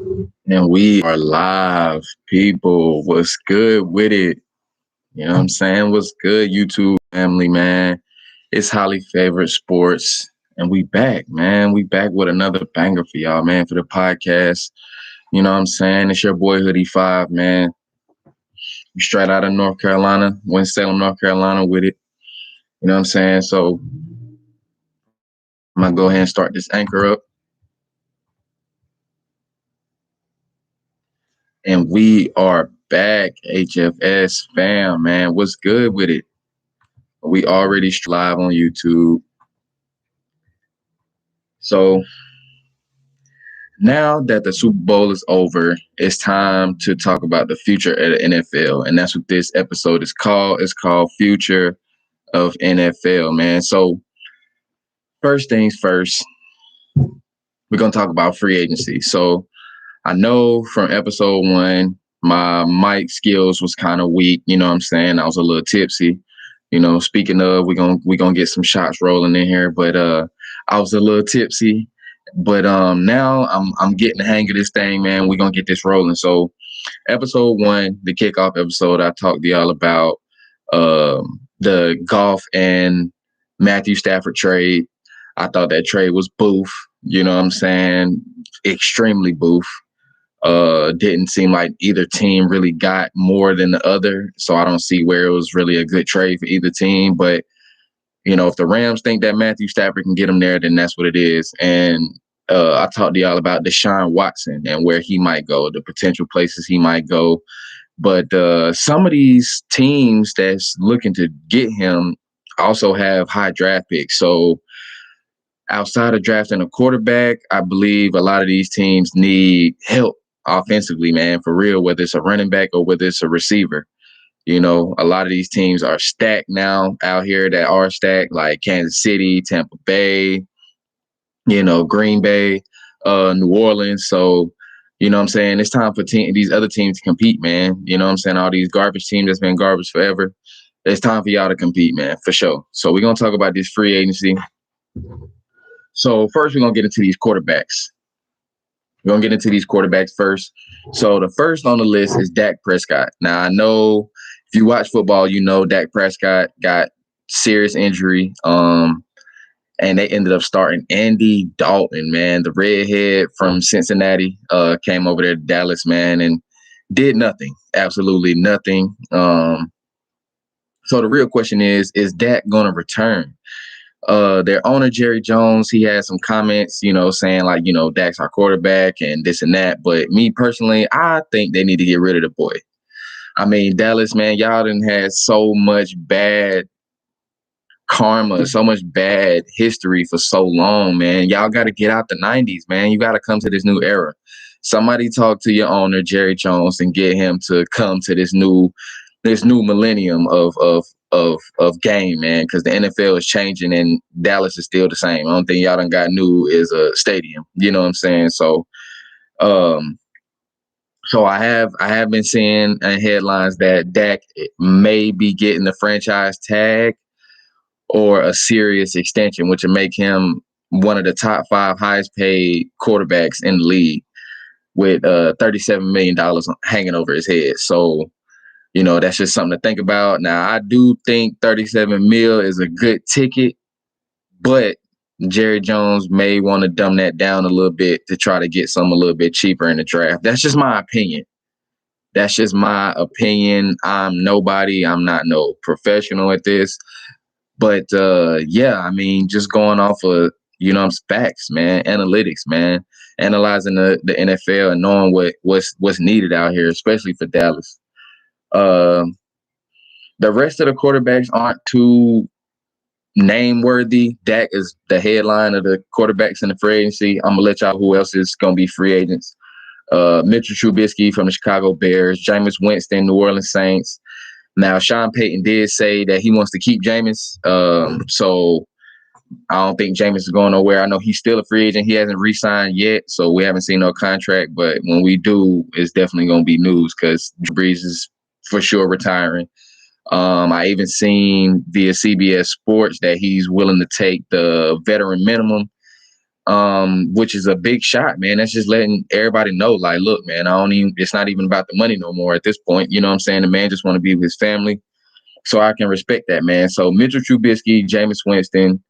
And we are live, people. What's good with it? You know what I'm saying? What's good, YouTube family, man? It's Highly Favorite Sports. And we back, man. We back with another banger for y'all, man, for the podcast. You know what I'm saying? It's your boy Hoodie 5, man. Straight out of North Carolina, Winston-Salem, North Carolina with it. You know what I'm saying? So I'm going to go ahead and start this anchor up. And we are back, HFS FAM, man. What's good with it? We already live on YouTube. So now that the Super Bowl is over, it's time to talk about the future of the NFL. And that's what this episode is called. It's called Future of NFL, man. So first things first, we're going to talk about free agency. So I know from episode 1, my mic skills was kind of weak. You know what I'm saying? I was a little tipsy. You know, speaking of, we're gonna get some shots rolling in here, but I was a little tipsy. But now I'm getting the hang of this thing, man. We're gonna get this rolling. So episode 1, the kickoff episode, I talked to y'all about the Goff and Matthew Stafford trade. I thought that trade was boof. You know what I'm saying? Extremely boof. Didn't seem like either team really got more than the other. So I don't see where it was really a good trade for either team. But, you know, if the Rams think that Matthew Stafford can get them there, then that's what it is. And I talked to y'all about Deshaun Watson and where he might go, the potential places he might go. But some of these teams that's looking to get him also have high draft picks. So outside of drafting a quarterback, I believe a lot of these teams need help offensively, man, for real, whether it's a running back or whether it's a receiver. You know, a lot of these teams are stacked now out here that are stacked, like Kansas City, Tampa Bay, you know, Green Bay, New Orleans. So, you know what I'm saying? It's time for these other teams to compete, man. You know what I'm saying? All these garbage teams that's been garbage forever. It's time for y'all to compete, man, for sure. So we're going to talk about this free agency. So first, we're going to get into these quarterbacks. We're going to get into these quarterbacks first. So the first on the list is Dak Prescott. Now, I know if you watch football, you know Dak Prescott got serious injury. And they ended up starting Andy Dalton, man. The redhead from Cincinnati came over there to Dallas, man, and did nothing. Absolutely nothing. So the real question is Dak going to return? Their owner, Jerry Jones, he had some comments, you know, saying like, you know, Dak's our quarterback and this and that. But me personally, I think they need to get rid of the boy. I mean, Dallas, man, y'all done had so much bad karma, so much bad history for so long, man. Y'all got to get out the 90s, man. You got to come to this new era. Somebody talk to your owner, Jerry Jones, and get him to come to this new millennium of game, man, because the NFL is changing and Dallas is still the same. I don't think y'all done got new is a stadium. You know what I'm saying? So so I have been seeing headlines that Dak may be getting the franchise tag or a serious extension, which would make him one of the top 5 highest paid quarterbacks in the league with $37 million hanging over his head. So, you know, that's just something to think about. Now, I do think 37 mil is a good ticket, but Jerry Jones may want to dumb that down a little bit to try to get some a little bit cheaper in the draft. That's just my opinion. That's just my opinion. I'm nobody. I'm not no professional at this. But, yeah, I mean, just going off of, you know, facts, man, analytics, man, analyzing the NFL and knowing what's needed out here, especially for Dallas. The rest of the quarterbacks aren't too name worthy. Dak is the headline of the quarterbacks in the free agency. I'm gonna let y'all who else is gonna be free agents. Mitchell Trubisky from the Chicago Bears, Jameis Winston, New Orleans Saints. Now, Sean Payton did say that he wants to keep Jameis. So I don't think Jameis is going nowhere. I know he's still a free agent. He hasn't re-signed yet, so we haven't seen no contract. But when we do, it's definitely going to be news because Brees is for sure retiring. I even seen via CBS Sports that he's willing to take the veteran minimum which is a big shot, man. That's just letting everybody know, like, look, man, it's not even about the money no more at this point. You know what I'm saying? The man just want to be with his family. So I can respect that, man. So Mitchell Trubisky, Jameis Winston,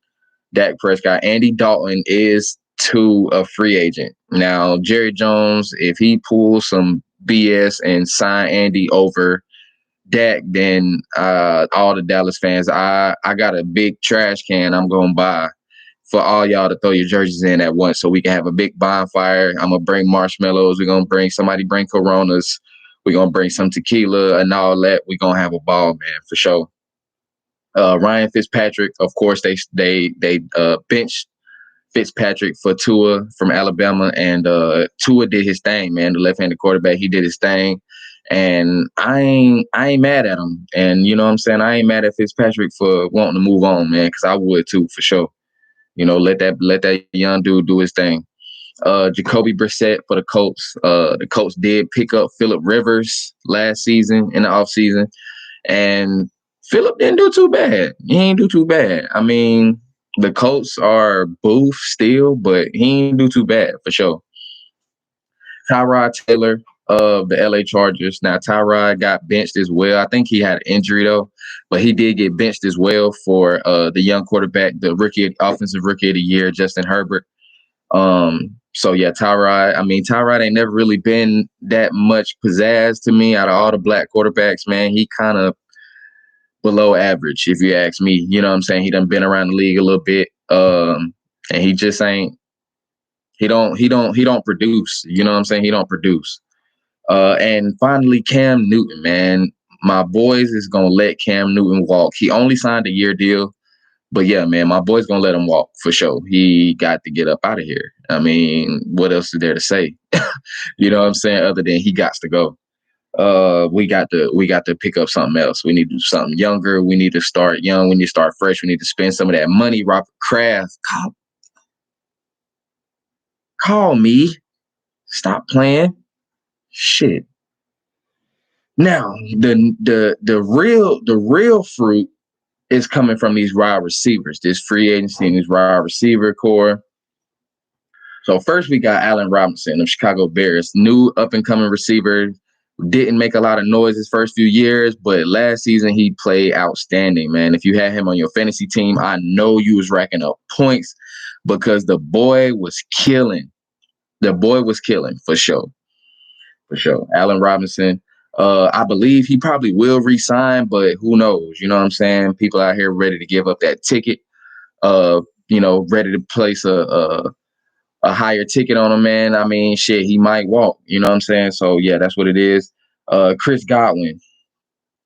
Dak Prescott, Andy Dalton is to a free agent. Now, Jerry Jones, if he pulls some BS and sign Andy over Dak, then all the Dallas fans, I got a big trash can I'm going to buy for all y'all to throw your jerseys in at once so we can have a big bonfire. I'm going to bring marshmallows. We're going to bring Coronas. We're going to bring some tequila and all that. We're going to have a ball, man, for sure. Ryan Fitzpatrick, of course, they benched Fitzpatrick for Tua from Alabama, and Tua did his thing, man. The left-handed quarterback, he did his thing, and I ain't mad at him. And you know what I'm saying? I ain't mad at Fitzpatrick for wanting to move on, man, because I would too, for sure. You know, let that young dude do his thing. Jacoby Brissett for the Colts. The Colts did pick up Phillip Rivers last season in the offseason, and Phillip didn't do too bad. He ain't do too bad. I mean, the Colts are boof still, but he ain't do too bad for sure. Tyrod Taylor of the LA Chargers. Now, Tyrod got benched as well. I think he had an injury, though, but he did get benched as well for the young quarterback, the offensive rookie of the year, Justin Herbert. So, yeah, Tyrod. I mean, Tyrod ain't never really been that much pizzazz to me out of all the black quarterbacks, man. He kind of below average, if you ask me. You know what I'm saying? He done been around the league a little bit. And he just ain't, he don't produce. You know what I'm saying? He don't produce. And finally, Cam Newton, man. My boys is going to let Cam Newton walk. He only signed a year deal. But, yeah, man, my boy's going to let him walk for sure. He got to get up out of here. I mean, what else is there to say? You know what I'm saying? Other than he got to go. We got to pick up something else. We need to do something younger. We need to start young. We need to start fresh. We need to spend some of that money. Robert Kraft, call me. Stop playing. Shit. Now, the real fruit is coming from these wide receivers, this free agency and this wide receiver core. So first we got Allen Robinson of Chicago Bears, new up-and-coming receiver. Didn't make a lot of noise his first few years, but last season he played outstanding, man. If you had him on your fantasy team, I know you was racking up points because the boy was killing. The boy was killing for sure. For sure. Allen Robinson, I believe he probably will re-sign, but who knows? You know what I'm saying? People out here ready to give up that ticket, ready to place a higher ticket on him, man. I mean, shit, he might walk. You know what I'm saying? So, yeah, that's what it is. Chris Godwin,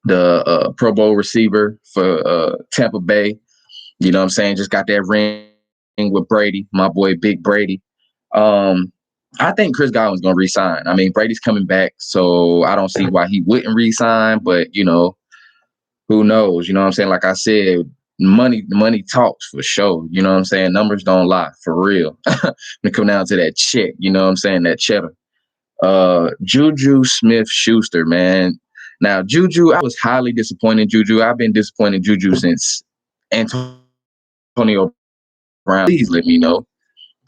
the Pro Bowl receiver for Tampa Bay. You know what I'm saying? Just got that ring with Brady, my boy, Big Brady. I think Chris Godwin's going to re-sign. I mean, Brady's coming back, so I don't see why he wouldn't re-sign, but, who knows? You know what I'm saying? Like I said, money talks for sure. You know what I'm saying? Numbers don't lie, for real. When it come down to that check, you know what I'm saying? That cheddar. Juju Smith-Schuster, man. Now, Juju, I was highly disappointed in Juju. I've been disappointed in Juju since Antonio Brown. Please let me know.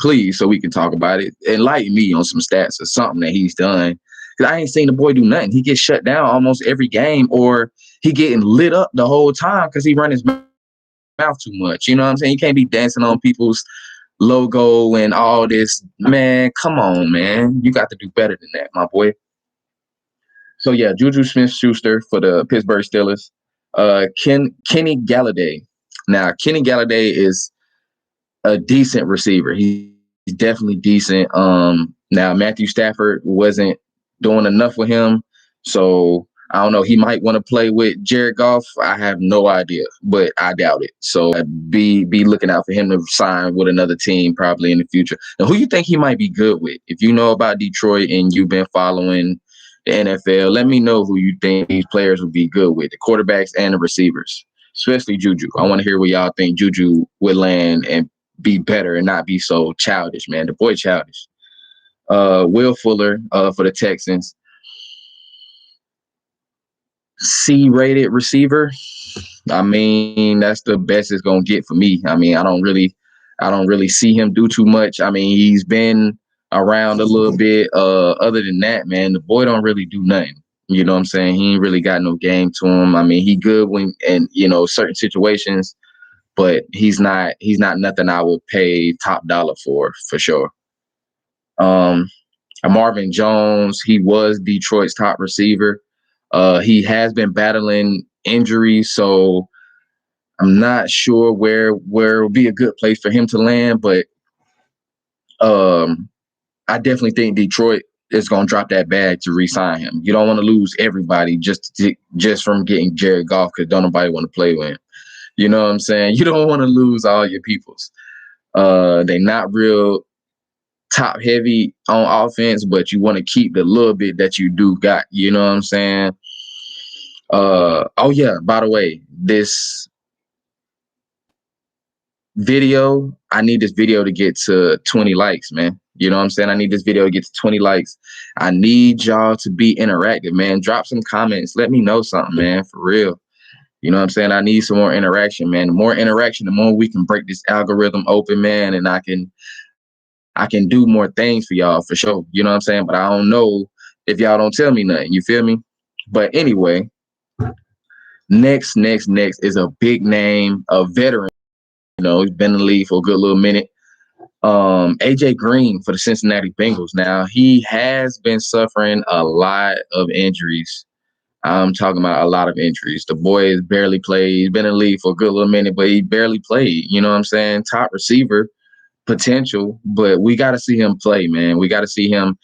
Please, so we can talk about it. Enlighten me on some stats or something that he's done. Because I ain't seen the boy do nothing. He gets shut down almost every game, or he getting lit up the whole time because he run his mouth too much. You know what I'm saying? You can't be dancing on people's logo and all this. Man, come on, man. You got to do better than that, my boy. So, yeah, Juju Smith-Schuster for the Pittsburgh Steelers. Kenny Galladay. Now, Kenny Galladay is a decent receiver. He's definitely decent. Now Matthew Stafford wasn't doing enough with him, so I don't know. He might want to play with Jared Goff. I have no idea, but I doubt it. So be looking out for him to sign with another team probably in the future. Now, who you think he might be good with? If you know about Detroit and you've been following the NFL, let me know who you think these players would be good with, the quarterbacks and the receivers, especially Juju. I want to hear where y'all think Juju would land and be better and not be so childish, man. The boy childish. Will Fuller for the Texans. C-rated receiver. I mean, that's the best it's going to get for me. I mean, I don't really I don't really see him do too much. I mean, he's been around a little bit. Other than that, man, the boy don't really do nothing. You know what I'm saying? He ain't really got no game to him. I mean, he good when in certain situations, but he's not nothing I would pay top dollar for sure. Um, Marvin Jones, he was Detroit's top receiver. He has been battling injuries, so I'm not sure where would be a good place for him to land, but I definitely think Detroit is going to drop that bag to re-sign him. You don't want to lose everybody just from getting Jared Goff because don't nobody want to play with him. You know what I'm saying? You don't want to lose all your peoples. They're not real top heavy on offense, but you want to keep the little bit that you do got. You know what I'm saying? Oh yeah, by the way, this video, I need this video to get to 20 likes, man. You know what I'm saying? I need this video to get to 20 likes. I need y'all to be interactive, man. Drop some comments. Let me know something, man, for real. You know what I'm saying? I need some more interaction, man. The more interaction, the more we can break this algorithm open, man, and I can do more things for y'all for sure. You know what I'm saying? But I don't know if y'all don't tell me nothing. You feel me? But anyway, next is a big name, a veteran. You know, he's been in the league for a good little minute. AJ Green for the Cincinnati Bengals. Now, he has been suffering a lot of injuries. I'm talking about a lot of injuries. The boy has barely played. He's been in the league for a good little minute, but he barely played. You know what I'm saying? Top receiver potential, but we got to see him play, man. We got to see him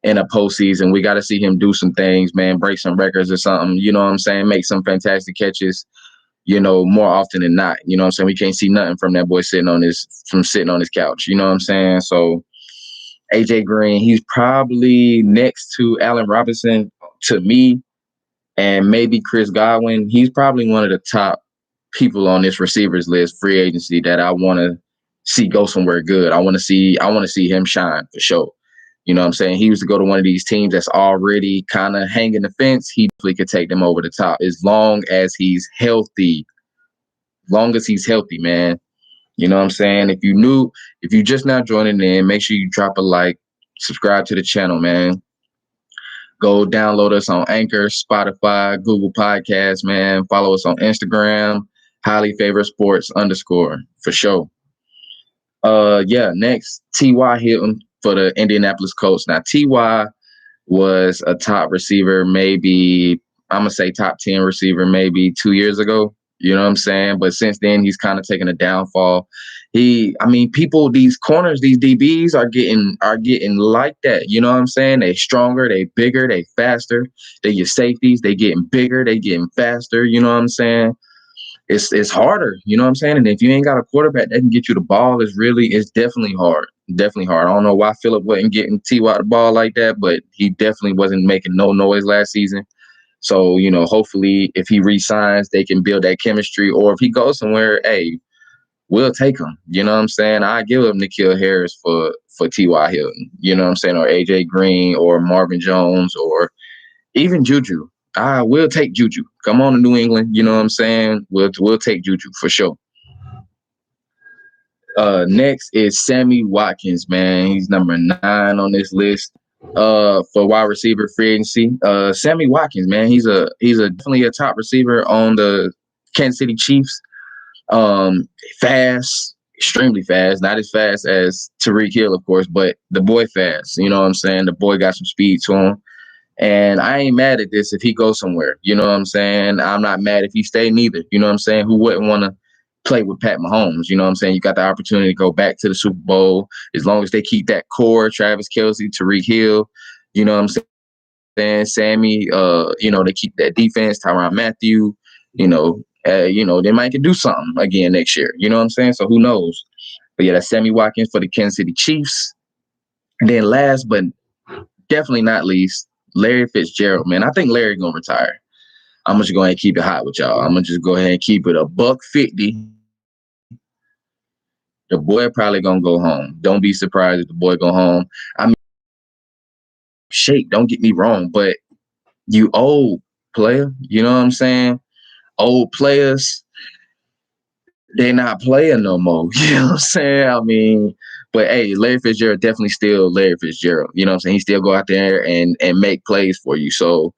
in a postseason. We got to see him do some things, man, break some records or something. You know what I'm saying? Make some fantastic catches, more often than not. You know what I'm saying? We can't see nothing from that boy sitting on his couch. You know what I'm saying? So AJ Green, he's probably next to Allen Robinson to me, and maybe Chris Godwin. He's probably one of the top people on this receivers list, free agency, that I want to see go somewhere good. I want to see him shine for sure. You know what I'm saying? He was to go to one of these teams that's already kind of hanging the fence. He definitely could take them over the top as long as he's healthy. Long as he's healthy, man. You know what I'm saying? If you just now joining in, make sure you drop a like, subscribe to the channel, man. Go download us on Anchor, Spotify, Google Podcasts, man. Follow us on Instagram, Highly Favorite Sports _ for sure. Yeah, next, T.Y. Hilton for the Indianapolis Colts. Now, T.Y. was a top receiver, maybe, I'm going to say top 10 receiver, maybe 2 years ago. You know what I'm saying? But since then, he's kind of taken a downfall. People, these corners, these DBs are getting like that. You know what I'm saying? They stronger, they bigger, they faster. They get safeties, they getting bigger, they getting faster. You know what I'm saying? It's harder. You know what I'm saying? And if you ain't got a quarterback that can get you the ball, it's definitely hard. Definitely hard. I don't know why Phillip wasn't getting T.Y. the ball like that, but he definitely wasn't making no noise last season. So, hopefully if he re-signs, they can build that chemistry. Or if he goes somewhere, hey, we'll take him. You know what I'm saying? I give him N'Keal Harris for T.Y. Hilton. You know what I'm saying? Or A.J. Green or Marvin Jones or even Juju. I will take Juju. Come on to New England. You know what I'm saying? We'll take Juju for sure. Next is Sammy Watkins, man. He's number 9 on this list. For wide receiver free agency. Sammy Watkins, man. He's definitely a top receiver on the Kansas City Chiefs. Fast, extremely fast. Not as fast as Tyreek Hill, of course, but the boy fast. You know what I'm saying? The boy got some speed to him. And I ain't mad at this if he goes somewhere. You know what I'm saying? I'm not mad if he stay neither. You know what I'm saying? Who wouldn't want to play with Pat Mahomes? You know what I'm saying? You got the opportunity to go back to the Super Bowl as long as they keep that core, Travis Kelce, Tyreek Hill. You know what I'm saying? Sammy, they keep that defense, Tyrann Mathieu, they might can do something again next year. You know what I'm saying? So who knows? But yeah, that's Sammy Watkins for the Kansas City Chiefs. And then last but definitely not least, Larry Fitzgerald, man. I think Larry gonna retire. I'm just going to keep it hot with y'all. I'm gonna just go ahead and keep it $150. The boy probably gonna go home. Don't be surprised if the boy go home. I mean, shape. Don't get me wrong, but you old player. You know what I'm saying? Old players, they're not playing no more. You know what I'm saying? I mean, but hey, Larry Fitzgerald definitely still Larry Fitzgerald. You know what I'm saying? He still go out there and make plays for you. So,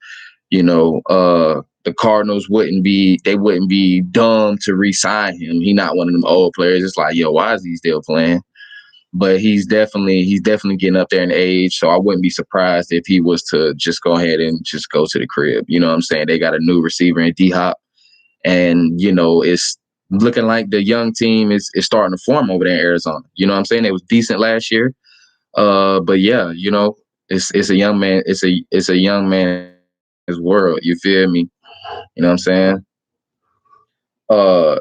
the Cardinals wouldn't be dumb to re-sign him. He not one of them old players. It's like, yo, why is he still playing? But he's definitely getting up there in age. So I wouldn't be surprised if he was to just go ahead and just go to the crib. You know what I'm saying? They got a new receiver in D-Hop. And, it's looking like the young team is starting to form over there in Arizona. You know what I'm saying? It was decent last year. But yeah, it's a young man, it's a young man's world. You feel me? You know what I'm saying?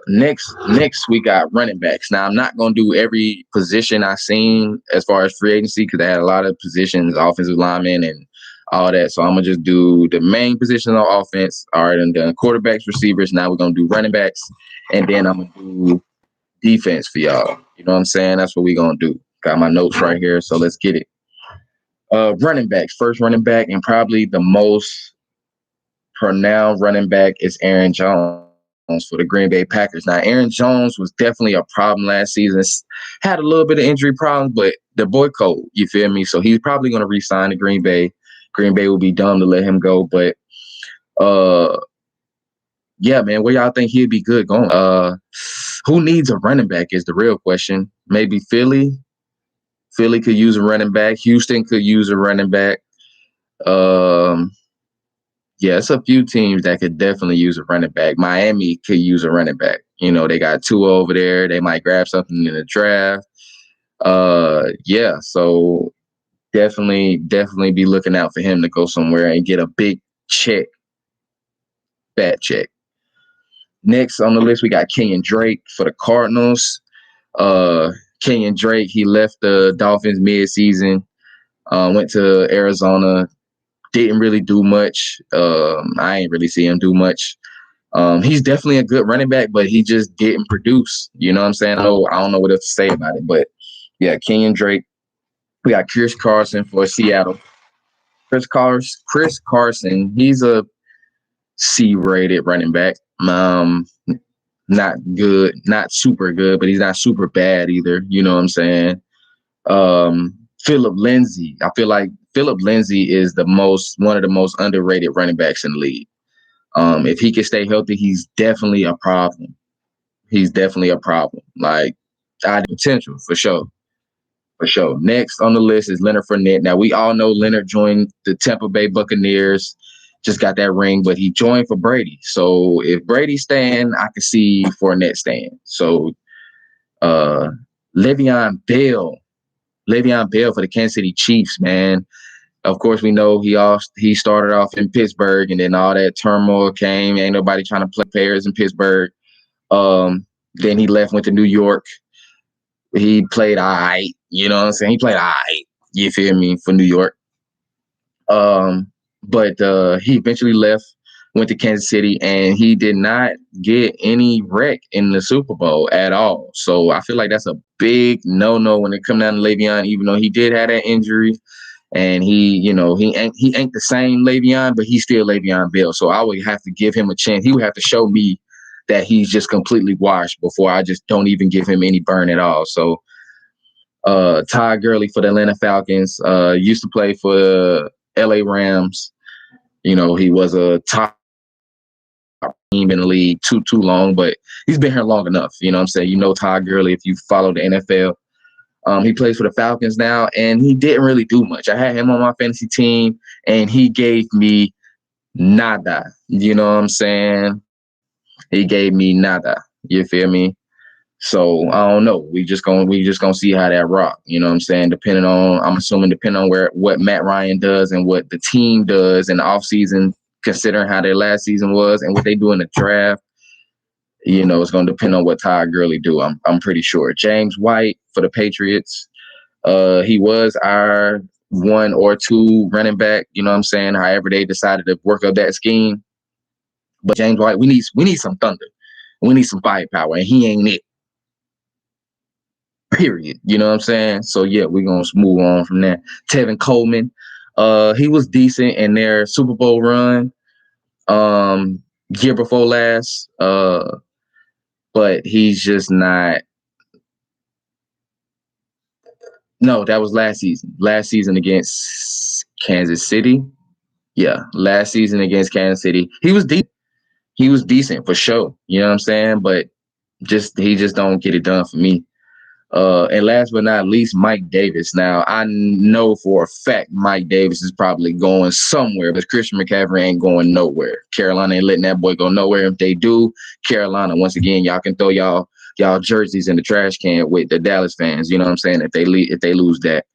Next we got running backs. Now I'm not gonna do every position I seen as far as free agency because they had a lot of positions, offensive linemen and all that. So I'm gonna just do the main positions on offense. All right, and then quarterbacks, receivers. Now we're gonna do running backs, and then I'm gonna do defense for y'all. You know what I'm saying? That's what we're gonna do. Got my notes right here, so let's get it. Running backs. First running back, and probably the most pronounced running back is Aaron Jones for the Green Bay Packers. Now, Aaron Jones was definitely a problem last season. Had a little bit of injury problems, but the boy cold, you feel me? So he's probably going to re-sign to Green Bay. Green Bay will be dumb to let him go, but yeah, man, where y'all think he'd be good going? Who needs a running back is the real question. Maybe Philly. Philly could use a running back. Houston could use a running back. Um, Yeah, it's a few teams that could definitely use a running back. Miami could use a running back. They got Tua over there. They might grab something in the draft. Yeah, so definitely be looking out for him to go somewhere and get a big check, fat check. Next on the list, we got Kenyon Drake for the Cardinals. Kenyon Drake, he left the Dolphins mid-season, went to Arizona, didn't really do much. I ain't really see him do much. He's definitely a good running back, but he just didn't produce. You know what I'm saying? I don't know what else to say about it, but yeah, Kenyon Drake. We got Chris Carson for Seattle. Chris Carson, he's a C-rated running back. Not good, not super good, but he's not super bad either. You know what I'm saying? Philip Lindsay. I feel like Philip Lindsay is one of the most underrated running backs in the league. If he can stay healthy, he's definitely a problem. He's definitely a problem. Like, I potential for sure. For sure. Next on the list is Leonard Fournette. Now, we all know Leonard joined the Tampa Bay Buccaneers, just got that ring, but he joined for Brady. So if Brady's staying, I can see Fournette staying. So Le'Veon Bell for the Kansas City Chiefs, man. Of course, we know he started off in Pittsburgh, and then all that turmoil came. Ain't nobody trying to play players in Pittsburgh. Then he left, went to New York. He played all right. You know what I'm saying? He played all right. You feel me? For New York. But he eventually left, went to Kansas City, and he did not get any rec in the Super Bowl at all. So I feel like that's a big no-no when it comes down to Le'Veon, even though he did have that injury. And he ain't the same Le'Veon, but he's still Le'Veon Bell. So I would have to give him a chance. He would have to show me that he's just completely washed before I just don't even give him any burn at all. So Todd Gurley for the Atlanta Falcons, used to play for the LA Rams. He was a top team in the league too long, but he's been here long enough. You know what I'm saying? Todd Gurley if you follow the NFL. He plays for the Falcons now, and he didn't really do much. I had him on my fantasy team, and he gave me nada. You know what I'm saying? He gave me nada. You feel me? So I don't know. We just gonna see how that rock. You know what I'm saying? Depending on what Matt Ryan does and what the team does in the offseason, considering how their last season was and what they do in the draft. It's going to depend on what Todd Gurley do. I'm pretty sure. James White for the Patriots. He was our 1 or 2 running back. You know what I'm saying? However they decided to work up that scheme. But James White, we need some thunder. We need some firepower, and he ain't it. Period. You know what I'm saying? So yeah, we're gonna move on from there. Tevin Coleman. He was decent in their Super Bowl run. Year before last. but he's just not. No, that was last season. Last season against Kansas City. Yeah, last season against Kansas City, he was decent. He was decent for sure. You know what I'm saying? But he just don't get it done for me. And last but not least, Mike Davis. Now, I know for a fact Mike Davis is probably going somewhere, but Christian McCaffrey ain't going nowhere. Carolina ain't letting that boy go nowhere. If they do, Carolina, once again, y'all can throw y'all jerseys in the trash can with the Dallas fans. You know what I'm saying? If they lose that.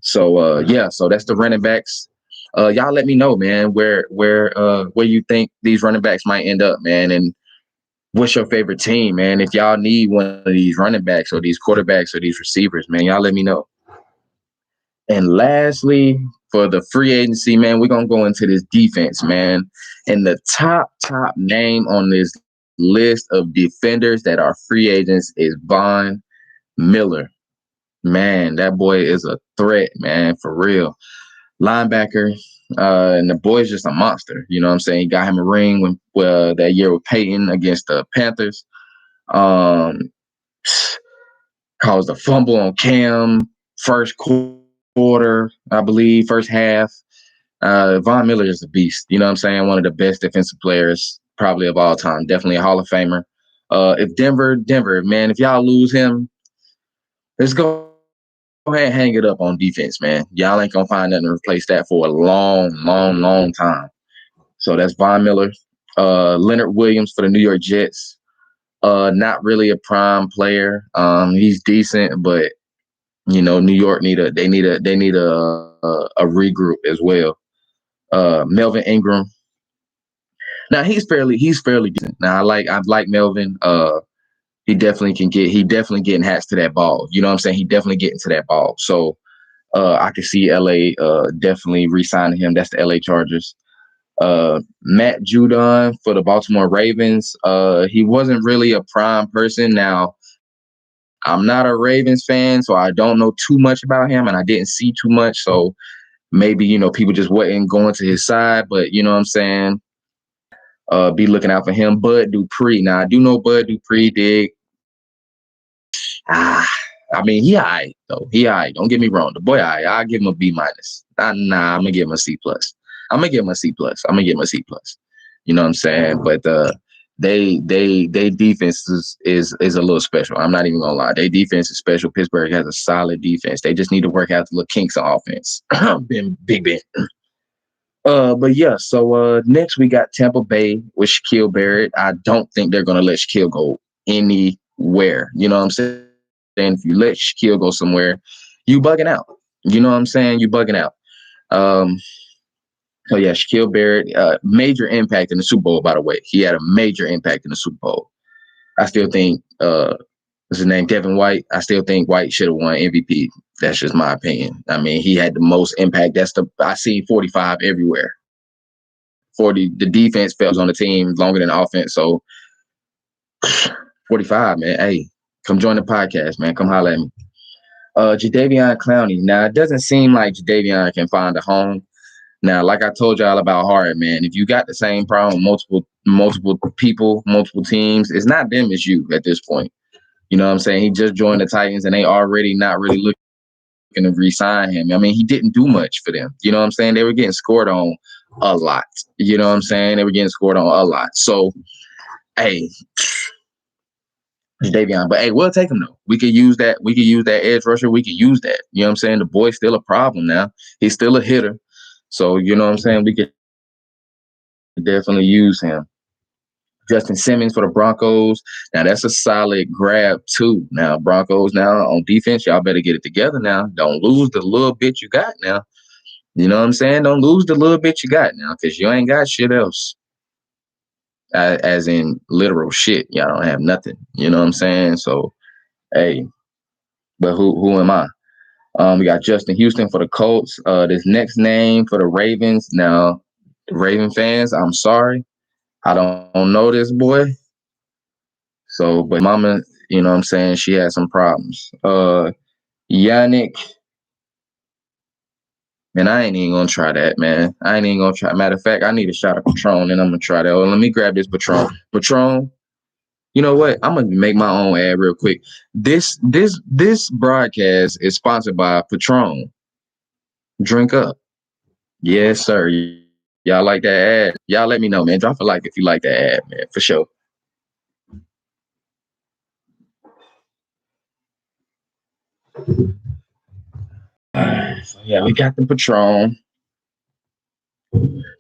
So yeah, so that's the running backs. Y'all let me know, man, where you think these running backs might end up, man, and what's your favorite team, man? If y'all need one of these running backs or these quarterbacks or these receivers, man, y'all let me know. And lastly, for the free agency, man, we're gonna go into this defense, man. And the top name on this list of defenders that are free agents is Von Miller. Man, that boy is a threat, man, for real. Linebacker, and the boy's just a monster. You know what I'm saying? He got him a ring that year with Peyton against the Panthers. Caused a fumble on Cam first quarter, I believe, first half. Von Miller is a beast. You know what I'm saying? One of the best defensive players probably of all time. Definitely a Hall of Famer. If Denver, man, if y'all lose him, let's go ahead and hang it up on defense, man. Y'all ain't gonna find nothing to replace that for a long time. So that's Von Miller. Leonard Williams for the New York Jets. Not really a prime player. He's decent, but you know, New York need a regroup as well. Melvin Ingram. Now he's fairly decent. Now I like Melvin. He definitely getting hats to that ball. You know what I'm saying? He definitely getting to that ball. So I can see LA definitely re-signing him. That's the LA Chargers. Matt Judon for the Baltimore Ravens. He wasn't really a prime person. Now, I'm not a Ravens fan, so I don't know too much about him, and I didn't see too much. So maybe, you know, people just wasn't going to his side, but you know what I'm saying? Be looking out for him. Bud Dupree. Now, I do know Bud Dupree did. I mean, he all right, though. He all right. Don't get me wrong. The boy all right. I'll give him a B minus. Nah, I'm going to give him a C plus. I'm going to give him a C plus. You know what I'm saying? But they defense is a little special. I'm not even gonna lie. Their defense is special. Pittsburgh has a solid defense. They just need to work out the little kinks on offense. Big Ben. But yeah, so next we got Tampa Bay with Shaquille Barrett. I don't think they're gonna let Shaquille go anywhere. You know what I'm saying? If you let Shaquille go somewhere, you bugging out. You know what I'm saying? You bugging out. So yeah, Shaquille Barrett, major impact in the Super Bowl, by the way. He had a major impact in the Super Bowl. I still think what's his name? Devin White. I still think White should have won MVP. That's just my opinion. I mean, he had the most impact. I see 45 everywhere. 40, the defense felt on the team longer than the offense. So 45, man. Hey, come join the podcast, man. Come holler at me. Jadeveon Clowney. Now, it doesn't seem like Jadeveon can find a home. Now, like I told y'all about Hard, man, if you got the same problem, multiple people, multiple teams, it's not them, it's you at this point. You know what I'm saying? He just joined the Titans, and they already not really looking to re-sign him. I mean, he didn't do much for them. You know what I'm saying? They were getting scored on a lot. You know what I'm saying? They were getting scored on a lot. So, hey, Davion, but hey, we'll take him though. We could use that. We could use that edge rusher. We could use that. You know what I'm saying? The boy's still a problem now. He's still a hitter. So, you know what I'm saying? We could definitely use him. Justin Simmons for the Broncos. Now, that's a solid grab, too. Now, Broncos now on defense, y'all better get it together now. Don't lose the little bit you got now. You know what I'm saying? Don't lose the little bit you got now because you ain't got shit else. As in literal shit. Y'all don't have nothing. You know what I'm saying? So, hey, but who am I? We got Justin Houston for the Colts. This next name for the Ravens. Now, Raven fans, I'm sorry. I don't know this boy. So, but mama, you know what I'm saying? She had some problems. Yannick. Man, I ain't even gonna try that, man. I ain't even gonna try. Matter of fact, I need a shot of Patron and I'm gonna try that. Oh, let me grab this Patron. Patron, You know what? I'm gonna make my own ad real quick. This broadcast is sponsored by Patron. Drink up. Yes, sir. Y'all like that ad? Y'all let me know, man. Drop a like if you like that ad, man, for sure. So yeah, we got the Patron.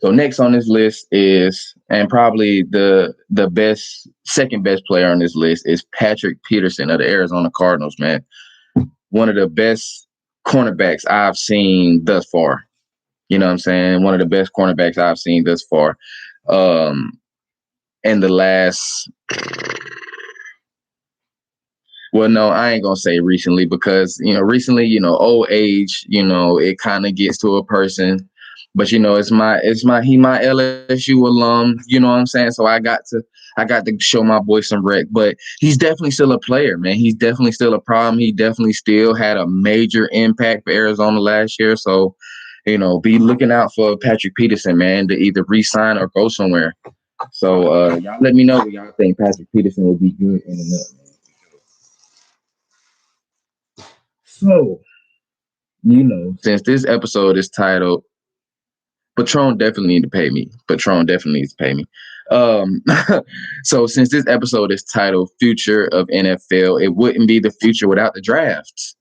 So next on this list is, and probably the best, second best player on this list is Patrick Peterson of the Arizona Cardinals, man. One of the best cornerbacks I've seen thus far. You know what I'm saying? One of the best cornerbacks I've seen thus far. Um, in the last, well, no, I ain't gonna say recently because recently, old age, it kind of gets to a person. But he my LSU alum. You know what I'm saying? So I got to show my boy some rec. But he's definitely still a player, man. He's definitely still a problem. He definitely still had a major impact for Arizona last year. So, be looking out for Patrick Peterson, man, to either re-sign or go somewhere. So y'all let me know what y'all think Patrick Peterson will be good in the nut. So, since this episode is titled Patron definitely need to pay me. Patron definitely needs to pay me. Um, so since this episode is titled Future of NFL, it wouldn't be the future without the draft.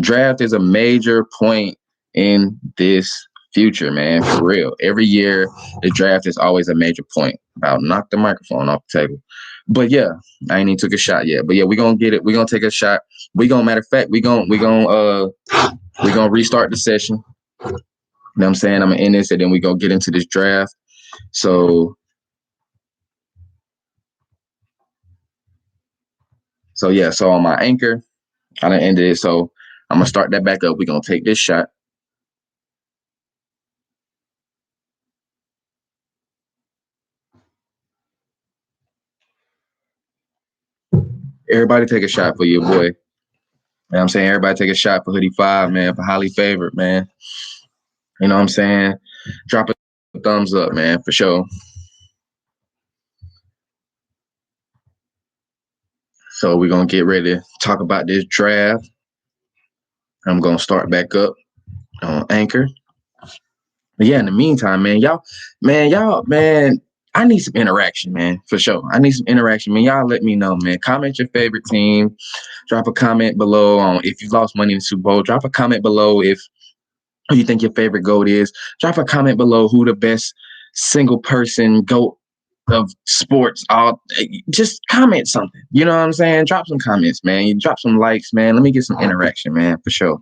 Draft is a major point in this future, man, for real. Every year, the draft is always a major point. I'll knock the microphone off the table. But yeah, I ain't even took a shot yet. But yeah, we're gonna get it. We're gonna take a shot. Matter of fact, we're gonna restart the session. You know what I'm saying? I'm gonna end this and then we're gonna get into this draft. So yeah, so on my anchor, I done ended it. So I'm gonna start that back up. We're gonna take this shot. Everybody take a shot for your boy. You know what I'm saying? Everybody take a shot for Hoodie 5, man, for highly favored, man. You know what I'm saying? Drop a thumbs up, man, for sure. So we're gonna get ready to talk about this draft. I'm gonna start back up on Anchor. But yeah, in the meantime, man, I need some interaction, man, for sure. I need some interaction, man. Y'all let me know, man. Comment your favorite team. Drop a comment below on if you lost money in the Super Bowl. Drop a comment below if who you think your favorite GOAT is. Drop a comment below who the best single person GOAT of sports. Just comment something. You know what I'm saying? Drop some comments, man. You drop some likes, man. Let me get some interaction, man, for sure.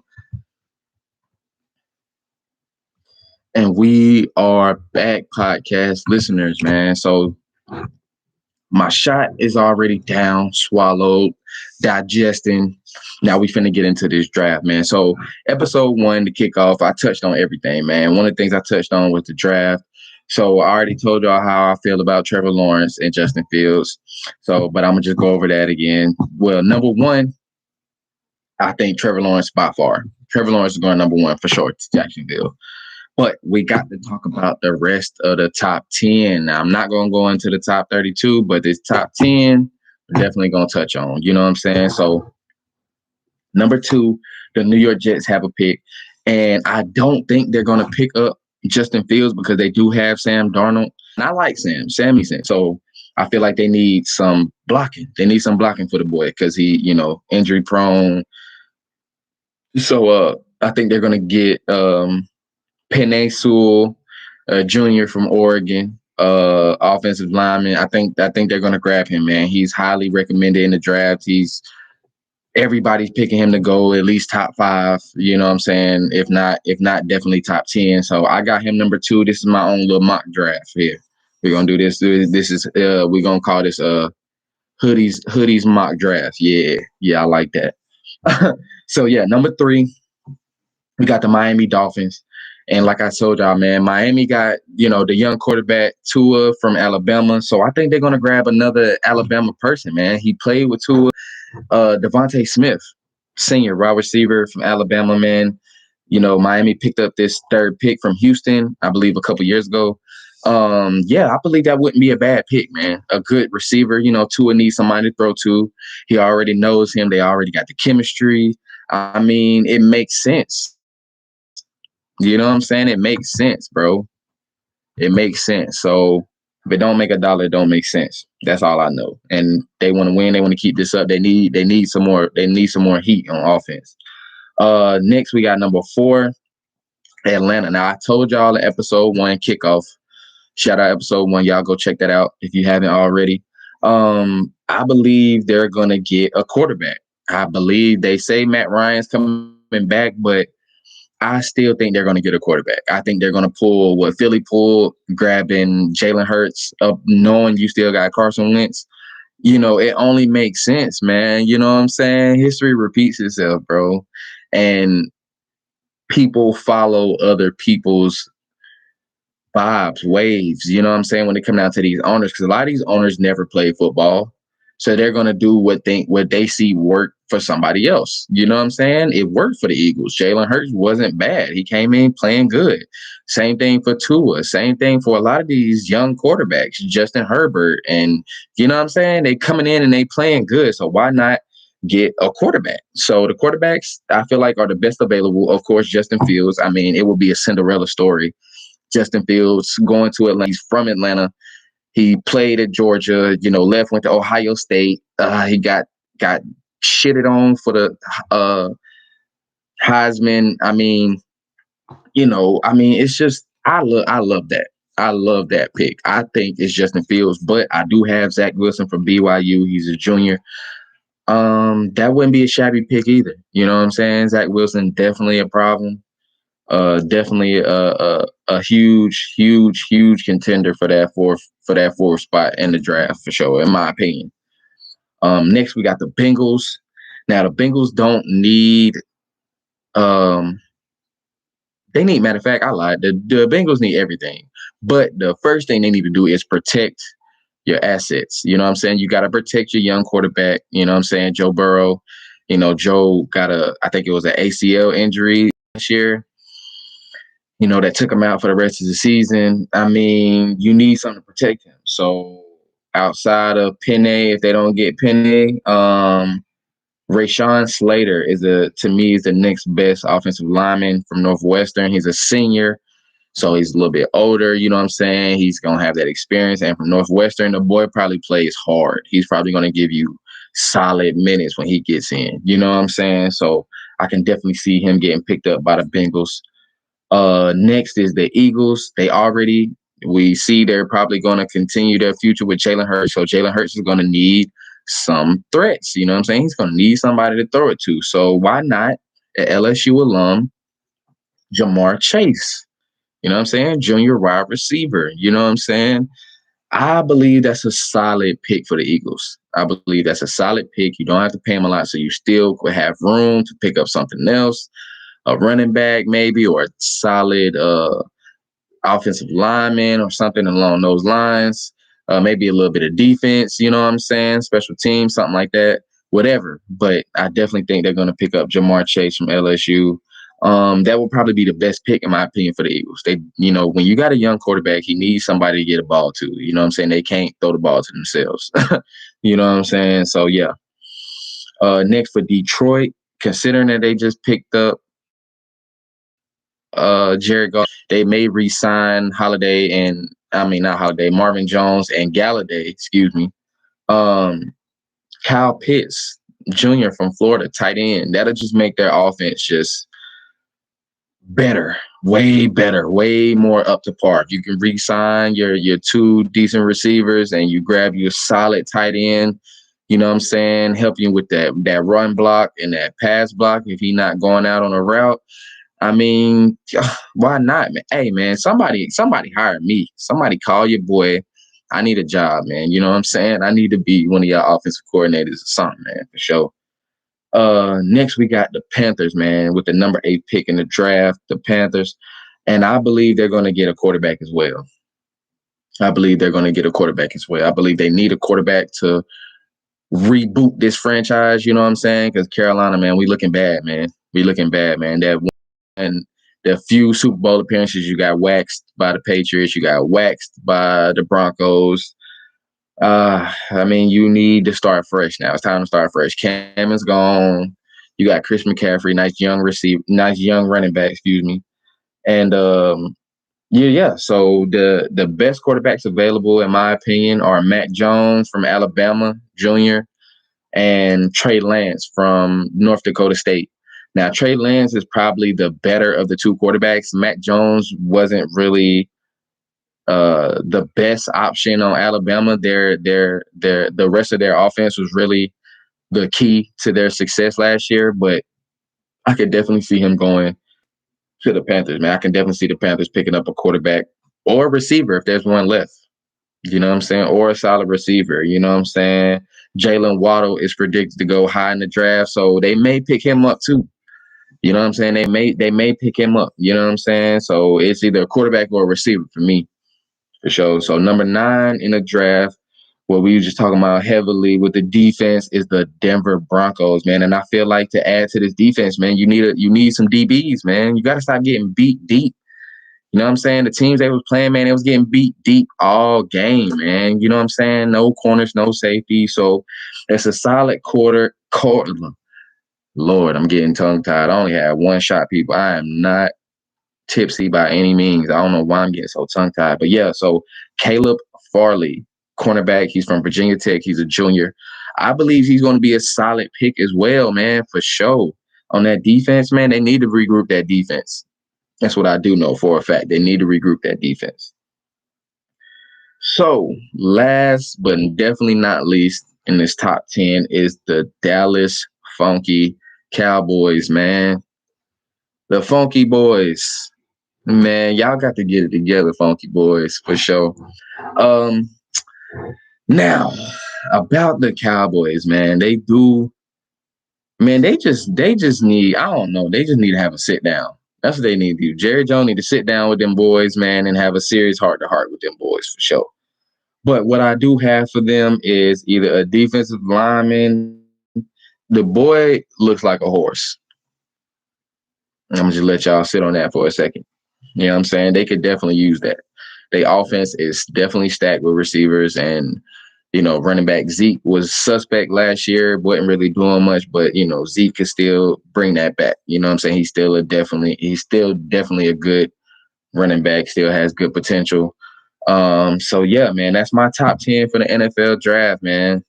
And we are back, podcast listeners, man. So my shot is already down, swallowed, digesting. Now we finna get into this draft, man. So episode 1 to kick off, I touched on everything, man. One of the things I touched on was the draft. So I already told y'all how I feel about Trevor Lawrence and Justin Fields. So, but I'm gonna just go over that again. Well, number 1, I think Trevor Lawrence by far. Trevor Lawrence is going number 1 for sure to Jacksonville. But we got to talk about the rest of the top 10. Now, I'm not going to go into the top 32, but this top 10, we're definitely going to touch on. You know what I'm saying? So, number 2, the New York Jets have a pick. And I don't think they're going to pick up Justin Fields because they do have Sam Darnold. And I like Sammy Sam. So, I feel like they need some blocking. They need some blocking for the boy because he, injury prone. So, I think they're going to get Penei Sewell, Jr. from Oregon, offensive lineman. I think they're gonna grab him, man. He's highly recommended in the draft. Everybody's picking him to go at least top 5. You know what I'm saying? If not, definitely top 10. So I got him number 2. This is my own little mock draft here. We're gonna do this. This is we're gonna call this hoodies mock draft. Yeah, I like that. So yeah, number 3, we got the Miami Dolphins. And like I told y'all, man, Miami got, the young quarterback Tua from Alabama. So I think they're going to grab another Alabama person, man. He played with Tua, Devontae Smith, senior wide receiver from Alabama, man. Miami picked up this 3rd pick from Houston, I believe a couple years ago. Yeah, I believe that wouldn't be a bad pick, man. A good receiver, Tua needs somebody to throw to. He already knows him. They already got the chemistry. I mean, it makes sense. You know what I'm saying? It makes sense, bro. It makes sense. So if it don't make a dollar, it don't make sense. That's all I know. And they want to win. They want to keep this up. They need some more. They need some more heat on offense. Next we got number 4, Atlanta. Now I told y'all in episode 1 kickoff. Shout out episode 1. Y'all go check that out if you haven't already. I believe they're gonna get a quarterback. I believe they say Matt Ryan's coming back, but I still think they're going to get a quarterback. I think they're going to pull what Philly pulled, grabbing Jalen Hurts up, knowing you still got Carson Wentz. It only makes sense, man. You know what I'm saying? History repeats itself, bro. And people follow other people's vibes, waves, you know what I'm saying, when they come down to these owners, because a lot of these owners never played football. So they're gonna do what they see work for somebody else. You know what I'm saying? It worked for the Eagles. Jalen Hurts wasn't bad. He came in playing good. Same thing for Tua. Same thing for a lot of these young quarterbacks, Justin Herbert. And you know what I'm saying? They coming in and they playing good. So why not get a quarterback? So the quarterbacks I feel like are the best available. Of course, Justin Fields. I mean, it will be a Cinderella story. Justin Fields going to Atlanta. He's from Atlanta. He played at Georgia, left, went to Ohio State. He got shitted on for the Heisman. I mean, it's just I love that. I love that pick. I think it's Justin Fields, but I do have Zach Wilson from BYU. He's a junior. That wouldn't be a shabby pick either. You know what I'm saying? Zach Wilson, definitely a problem. Definitely a huge, huge, huge contender for that fourth spot in the draft for sure, in my opinion. Next we got the Bengals. Now the Bengals don't need they need, matter of fact, I lied. The Bengals need everything. But the first thing they need to do is protect your assets. You know what I'm saying? You got to protect your young quarterback. You know what I'm saying? Joe Burrow. Joe got I think it was an ACL injury last year, that took him out for the rest of the season. I mean, you need something to protect him. So outside of Penny, if they don't get Penny, Rashawn Slater to me is the next best offensive lineman from Northwestern. He's a senior, so he's a little bit older. You know what I'm saying? He's gonna have that experience. And from Northwestern, the boy probably plays hard. He's probably gonna give you solid minutes when he gets in. You know what I'm saying? So I can definitely see him getting picked up by the Bengals. Next is the Eagles. We see they're probably going to continue their future with Jalen Hurts. So Jalen Hurts is going to need some threats. You know what I'm saying? He's going to need somebody to throw it to. So why not an LSU alum, Jamar Chase? You know what I'm saying? Junior wide receiver. You know what I'm saying? I believe that's a solid pick for the Eagles. I believe that's a solid pick. You don't have to pay him a lot, so you still could have room to pick up something else, a running back maybe, or a solid offensive lineman or something along those lines. Maybe a little bit of defense, you know what I'm saying? Special teams, something like that, whatever. But I definitely think they're going to pick up Jamar Chase from LSU. That will probably be the best pick, in my opinion, for the Eagles. When you got a young quarterback, he needs somebody to get a ball to. You know what I'm saying? They can't throw the ball to themselves. You know what I'm saying? So, yeah. Next for Detroit, considering that they just picked up Jared Goff, they may re-sign Marvin Jones and Galladay, excuse me. Kyle Pitts Jr. from Florida, tight end. That'll just make their offense just better, way more up to par. You can re-sign your two decent receivers and you grab your solid tight end, you know what I'm saying, help you with that run block and that pass block if he's not going out on a route. I mean, why not, man? Hey, man, somebody hire me. Somebody call your boy. I need a job, man. You know what I'm saying? I need to be one of y'all offensive coordinators or something, man, for sure. Next, we got the Panthers, man, with the number 8 pick in the draft, the Panthers. And I believe they're going to get a quarterback as well. I believe they need a quarterback to reboot this franchise, you know what I'm saying? Because Carolina, man, we looking bad, man. That the few Super Bowl appearances, you got waxed by the Patriots, you got waxed by the Broncos. I mean, you need to start fresh now. It's time to start fresh. Cam is gone. You got Chris McCaffrey, nice young running back, excuse me. And yeah. So the best quarterbacks available, in my opinion, are Matt Jones from Alabama Jr. and Trey Lance from North Dakota State. Now, Trey Lance is probably the better of the two quarterbacks. Matt Jones wasn't really the best option on Alabama. The rest of their offense was really the key to their success last year, but I could definitely see him going to the Panthers, man. I can definitely see the Panthers picking up a quarterback or a receiver if there's one left. You know what I'm saying? Or a solid receiver. You know what I'm saying? Jalen Waddle is predicted to go high in the draft, so they may pick him up too. You know what I'm saying? They may pick him up. You know what I'm saying? So it's either a quarterback or a receiver for me, for sure. So number 9 in the draft, what we were just talking about heavily with the defense, is the Denver Broncos, man. And I feel like to add to this defense, man, you need some DBs, man. You got to stop getting beat deep. You know what I'm saying? The teams they was playing, man, they was getting beat deep all game, man. You know what I'm saying? No corners, no safety. So it's a solid quarter. Lord, I'm getting tongue-tied. I only have one shot, people. I am not tipsy by any means. I don't know why I'm getting so tongue-tied. But yeah, so Caleb Farley, cornerback. He's from Virginia Tech. He's a junior. I believe he's going to be a solid pick as well, man, for sure. On that defense, man, they need to regroup that defense. That's what I do know for a fact. They need to regroup that defense. So last but definitely not least in this top 10 is the Dallas Funky Cowboys, man. The Funky Boys. Man, y'all got to get it together, Funky Boys, for sure. Now, about the Cowboys, man, they just need, I don't know, they just need to have a sit down. That's what they need to do. Jerry Jones need to sit down with them boys, man, and have a serious heart-to-heart with them boys, for sure. But what I do have for them is either a defensive lineman. The boy looks like a horse. I'm going to just let y'all sit on that for a second. You know what I'm saying? They could definitely use that. Their offense is definitely stacked with receivers, and, running back Zeke was suspect last year, wasn't really doing much, but, Zeke could still bring that back. You know what I'm saying? He's still definitely a good running back, still has good potential. So yeah, man, that's my top 10 for the NFL draft, man.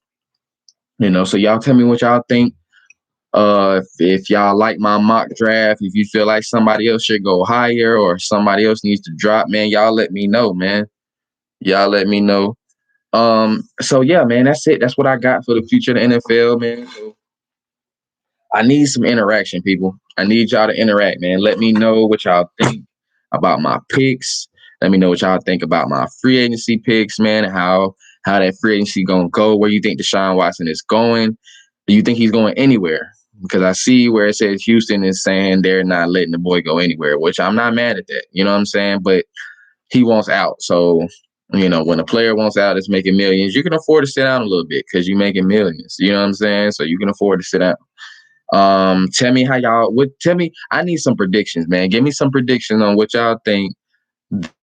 So y'all tell me what y'all think. If y'all like my mock draft, if you feel like somebody else should go higher or somebody else needs to drop, man, y'all let me know, man. Y'all let me know. So yeah, man, that's it. That's what I got for the future of the NFL, man. So I need some interaction, people. I need y'all to interact, man. Let me know what y'all think about my picks. Let me know what y'all think about my free agency picks, man. How that free agency gonna go? Where you think Deshaun Watson is going? Do you think he's going anywhere? Because I see where it says Houston is saying they're not letting the boy go anywhere, which I'm not mad at that. You know what I'm saying? But he wants out. So, when a player wants out, it's making millions. You can afford to sit down a little bit because you're making millions. You know what I'm saying? So you can afford to sit down. Tell me how y'all would tell me. I need some predictions, man. Give me some predictions on what y'all think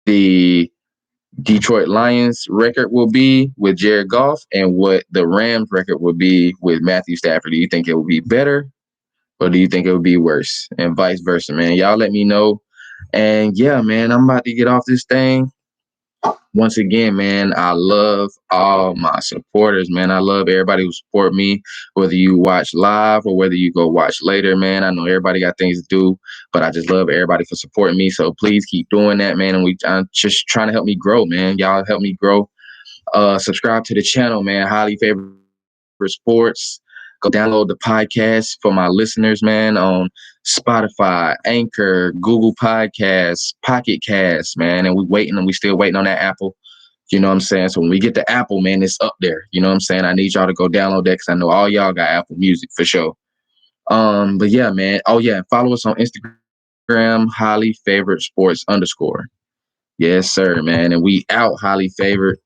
the Detroit Lions record will be with Jared Goff and what the Rams record will be with Matthew Stafford. Do you think it will be better or do you think it will be worse, and vice versa, man? Y'all let me know. And yeah, man, I'm about to get off this thing. Once again, man, I love all my supporters, man. I love everybody who support me, whether you watch live or whether you go watch later, man. I know everybody got things to do, but I just love everybody for supporting me. So please keep doing that, man. And I'm just trying to help me grow, man. Y'all help me grow. Subscribe to the channel, man. Highly Favored Sports. Go download the podcast for my listeners, man, on Spotify, Anchor, Google Podcasts, Pocket Casts, man. And we still waiting on that Apple. You know what I'm saying? So when we get the Apple, man, it's up there. You know what I'm saying? I need y'all to go download that because I know all y'all got Apple Music for sure. But yeah, man. Oh yeah, follow us on Instagram, Highly Favored Sports _. Yes, sir, man. And we out, Highly Favored.